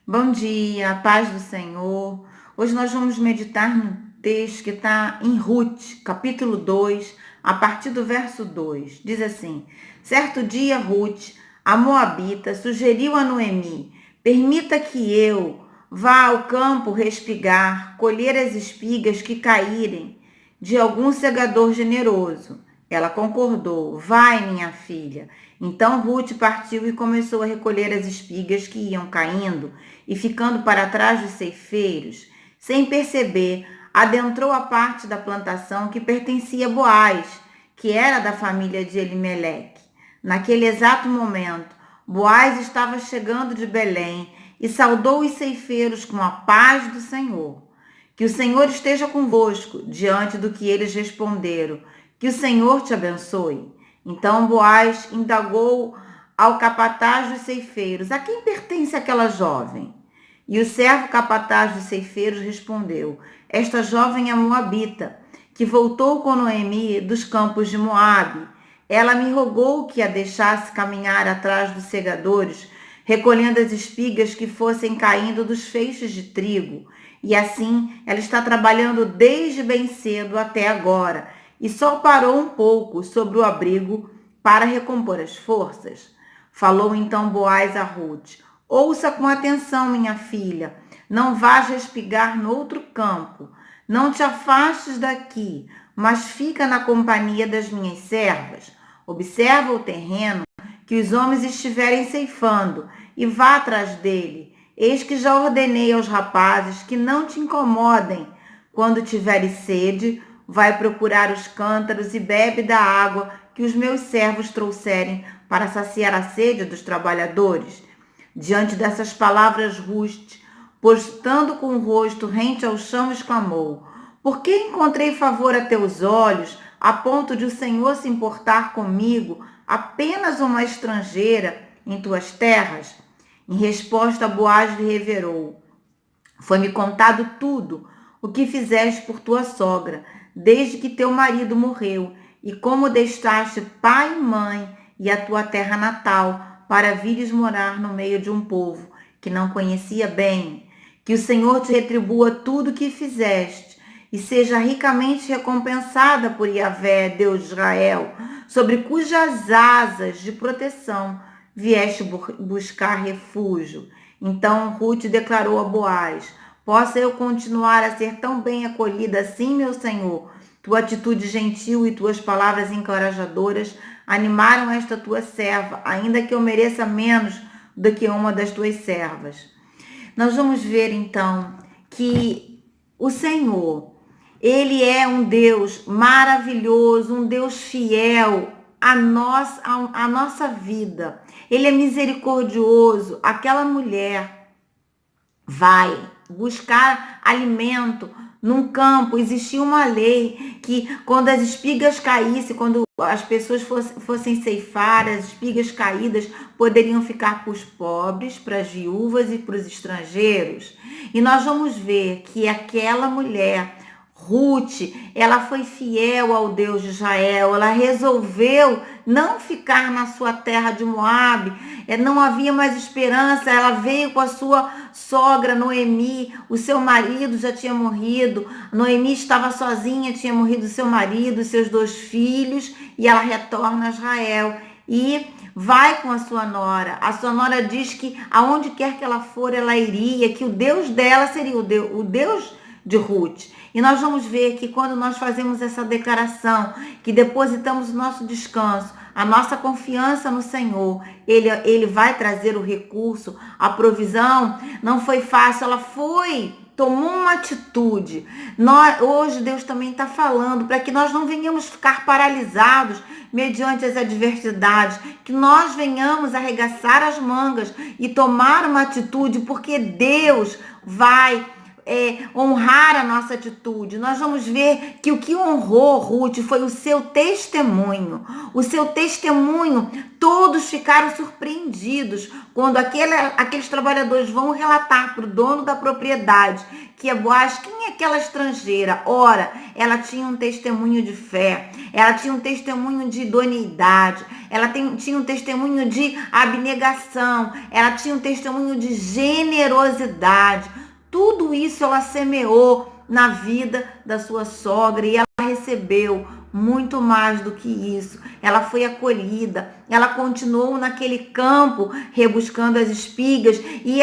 Bom dia, paz do Senhor. Hoje nós vamos meditar no texto que está em Ruth, capítulo 2, a partir do verso 2. Diz assim: Certo dia, Ruth, a moabita, sugeriu a Noemi: Permita que eu vá ao campo respigar, colher as espigas que caírem de algum segador generoso. Ela concordou: Vai, minha filha. Então Ruth partiu e começou a recolher as espigas que iam caindo e ficando para trás dos ceifeiros. Sem perceber, adentrou a parte da plantação que pertencia a Boaz, que era da família de Elimeleque. Naquele exato momento, Boaz estava chegando de Belém e saudou os ceifeiros com a paz do Senhor. Que o Senhor esteja convosco, diante do que eles responderam. Que o Senhor te abençoe. Então Boaz indagou ao capataz dos ceifeiros: A quem pertence aquela jovem? E o servo capataz dos ceifeiros respondeu: Esta jovem é moabita, que voltou com Noemi dos campos de Moabe. Ela me rogou que a deixasse caminhar atrás dos segadores, recolhendo as espigas que fossem caindo dos feixes de trigo. E assim ela está trabalhando desde bem cedo até agora, e só parou um pouco sobre o abrigo para recompor as forças. Falou então Boaz a Ruth: Ouça com atenção, minha filha, não vás respigar no outro campo, não te afastes daqui, mas fica na companhia das minhas servas. Observa o terreno que os homens estiverem ceifando e vá atrás dele. Eis que já ordenei aos rapazes que não te incomodem. Quando tiveres sede, vai procurar os cântaros e bebe da água que os meus servos trouxerem para saciar a sede dos trabalhadores. Diante dessas palavras, Ruth, postando com o rosto rente ao chão, exclamou: Por que encontrei favor a teus olhos, a ponto de o Senhor se importar comigo, apenas uma estrangeira em tuas terras? Em resposta, Boaz lhe reverou: Foi-me contado tudo o que fizeste por tua sogra, desde que teu marido morreu, e como deixaste pai e mãe e a tua terra natal, para vires morar no meio de um povo que não conhecia bem. Que o Senhor te retribua tudo o que fizeste, e seja ricamente recompensada por Yahvé, Deus de Israel, sobre cujas asas de proteção vieste buscar refúgio. Então Ruth declarou a Boaz: Possa eu continuar a ser tão bem acolhida assim, meu senhor? Tua atitude gentil e tuas palavras encorajadoras animaram esta tua serva, ainda que eu mereça menos do que uma das tuas servas. Nós vamos ver então que o Senhor, ele é um Deus maravilhoso, um Deus fiel à nossa vida. Ele é misericordioso. Aquela mulher vai buscar alimento num campo. Existia uma lei que quando as espigas caíssem, quando as pessoas fossem ceifar, as espigas caídas poderiam ficar para os pobres, para as viúvas e para os estrangeiros. E nós vamos ver que aquela mulher, Ruth, ela foi fiel ao Deus de Israel, ela resolveu não ficar na sua terra de Moabe, não havia mais esperança, ela veio com a sua sogra Noemi, o seu marido já tinha morrido, Noemi estava sozinha, tinha morrido seu marido, seus 2 filhos, e ela retorna a Israel e vai com a sua nora. A sua nora diz que aonde quer que ela for, ela iria, que o Deus dela seria o Deus de Ruth. E nós vamos ver que quando nós fazemos essa declaração, que depositamos o nosso descanso, a nossa confiança no Senhor, Ele vai trazer o recurso, a provisão. Não foi fácil, ela tomou uma atitude. Hoje Deus também está falando para que nós não venhamos ficar paralisados mediante as adversidades, que nós venhamos arregaçar as mangas e tomar uma atitude, porque Deus vai honrar a nossa atitude. Nós vamos ver que o que honrou Ruth foi o seu testemunho. O seu testemunho, todos ficaram surpreendidos quando aqueles trabalhadores vão relatar para o dono da propriedade que é Boaz, quem é aquela estrangeira? Ora, ela tinha um testemunho de fé, ela tinha um testemunho de idoneidade, ela tinha um testemunho de abnegação, ela tinha um testemunho de generosidade. Tudo isso ela semeou na vida da sua sogra e ela recebeu muito mais do que isso. Ela foi acolhida, ela continuou naquele campo rebuscando as espigas e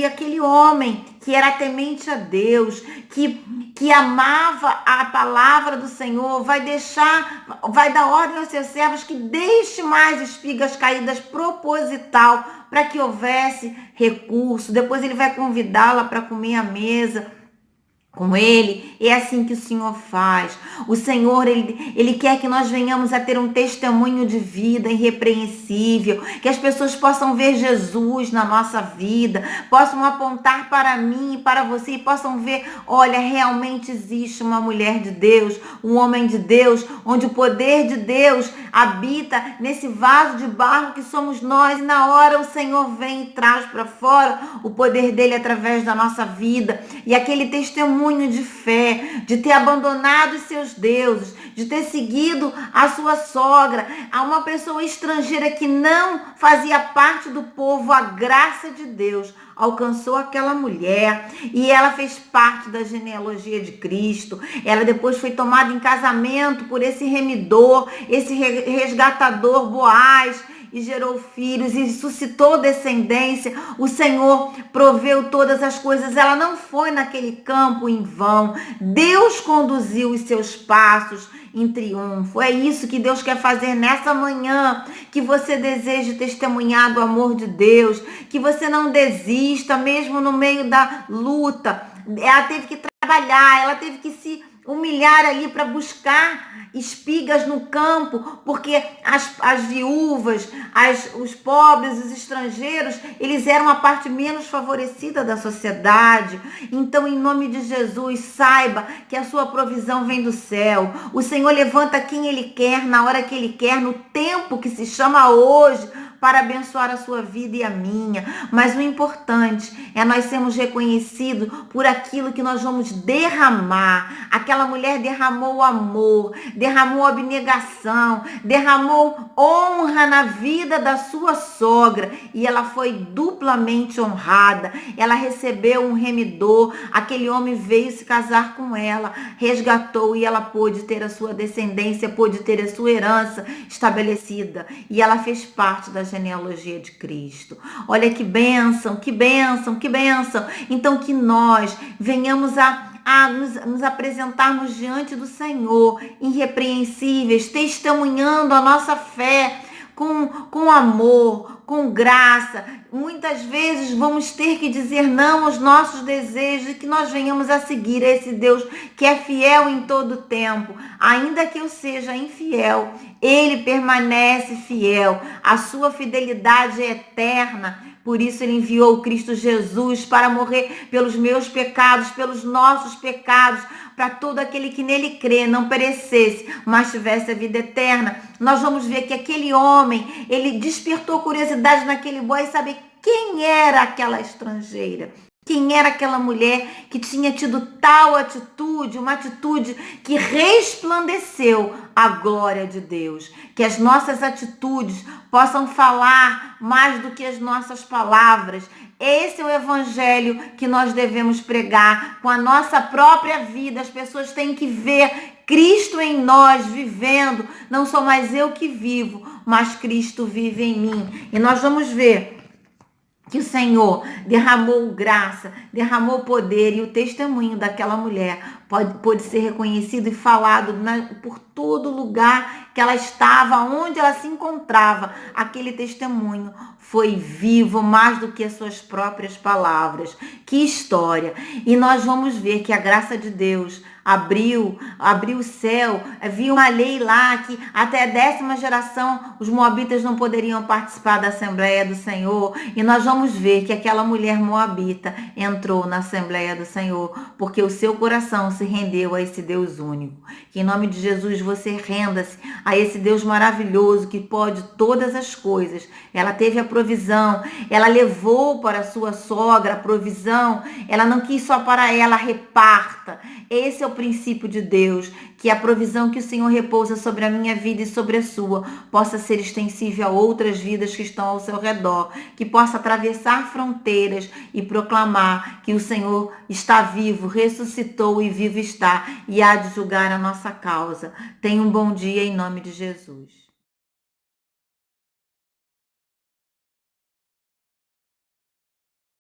aquele homem que era temente a Deus, que amava a palavra do Senhor, vai dar ordem aos seus servos que deixe mais espigas caídas proposital para que houvesse recurso. Depois ele vai convidá-la para comer à mesa com ele. É assim que o Senhor faz. O Senhor, ele quer que nós venhamos a ter um testemunho de vida irrepreensível, que as pessoas possam ver Jesus na nossa vida, possam apontar para mim e para você e possam ver, olha, realmente existe uma mulher de Deus, um homem de Deus, onde o poder de Deus habita nesse vaso de barro que somos nós, e na hora o Senhor vem e traz para fora o poder dele através da nossa vida. E aquele testemunho de fé, de ter abandonado os seus deuses, de ter seguido a sua sogra, a uma pessoa estrangeira que não fazia parte do povo, a graça de Deus alcançou aquela mulher e ela fez parte da genealogia de Cristo. Ela depois foi tomada em casamento por esse remidor, esse resgatador Boaz, e gerou filhos e suscitou descendência. O Senhor proveu todas as coisas. Ela não foi naquele campo em vão. Deus conduziu os seus passos em triunfo. É isso que Deus quer fazer nessa manhã, que você deseje testemunhar do amor de Deus, que você não desista mesmo no meio da luta. Ela teve que trabalhar, ela teve que se humilhar ali para buscar espigas no campo, porque as viúvas, os pobres, os estrangeiros, eles eram a parte menos favorecida da sociedade. Então, em nome de Jesus, saiba que a sua provisão vem do céu. O Senhor levanta quem Ele quer, na hora que Ele quer, no tempo que se chama hoje, para abençoar a sua vida e a minha. Mas o importante é nós sermos reconhecidos por aquilo que nós vamos derramar. Aquela mulher derramou o amor, derramou abnegação, derramou honra na vida da sua sogra e ela foi duplamente honrada. Ela recebeu um remidor, aquele homem veio se casar com ela, resgatou e ela pôde ter a sua descendência, pôde ter a sua herança estabelecida e ela fez parte da genealogia de Cristo. Olha que bênção, que bênção, que bênção. Então que nós venhamos a nos apresentarmos diante do Senhor, irrepreensíveis, testemunhando a nossa fé, com amor, com graça. Muitas vezes vamos ter que dizer não aos nossos desejos e que nós venhamos a seguir esse Deus que é fiel em todo o tempo. Ainda que eu seja infiel, Ele permanece fiel. A sua fidelidade é eterna. Por isso Ele enviou o Cristo Jesus para morrer pelos meus pecados, pelos nossos pecados, para todo aquele que nele crê, não perecesse, mas tivesse a vida eterna. Nós vamos ver que aquele homem, ele despertou curiosidade naquele boy e saber quem era aquela estrangeira. Quem era aquela mulher que tinha tido tal atitude, uma atitude que resplandeceu a glória de Deus. Que as nossas atitudes possam falar mais do que as nossas palavras. Esse é o evangelho que nós devemos pregar com a nossa própria vida. As pessoas têm que ver Cristo em nós vivendo. Não sou mais eu que vivo, mas Cristo vive em mim. E nós vamos ver que o Senhor derramou graça, derramou poder e o testemunho daquela mulher pode ser reconhecido e falado por todo lugar que ela estava, onde ela se encontrava. Aquele testemunho foi vivo mais do que as suas próprias palavras. Que história! E nós vamos ver que a graça de Deus abriu o céu. Havia uma lei lá que até a 10ª geração os moabitas não poderiam participar da Assembleia do Senhor. E nós vamos ver que aquela mulher moabita entrou na Assembleia do Senhor, porque o seu coração se rendeu a esse Deus único. Que em nome de Jesus você renda-se a esse Deus maravilhoso que pode todas as coisas. Ela teve a provisão, ela levou para a sua sogra a provisão, ela não quis só para ela, reparta. Esse é o princípio de Deus, que a provisão que o Senhor repousa sobre a minha vida e sobre a sua possa ser extensível a outras vidas que estão ao seu redor, que possa atravessar fronteiras e proclamar que o Senhor está vivo, ressuscitou e vivo está e há de julgar a nossa causa. Tenha um bom dia em nome de Jesus.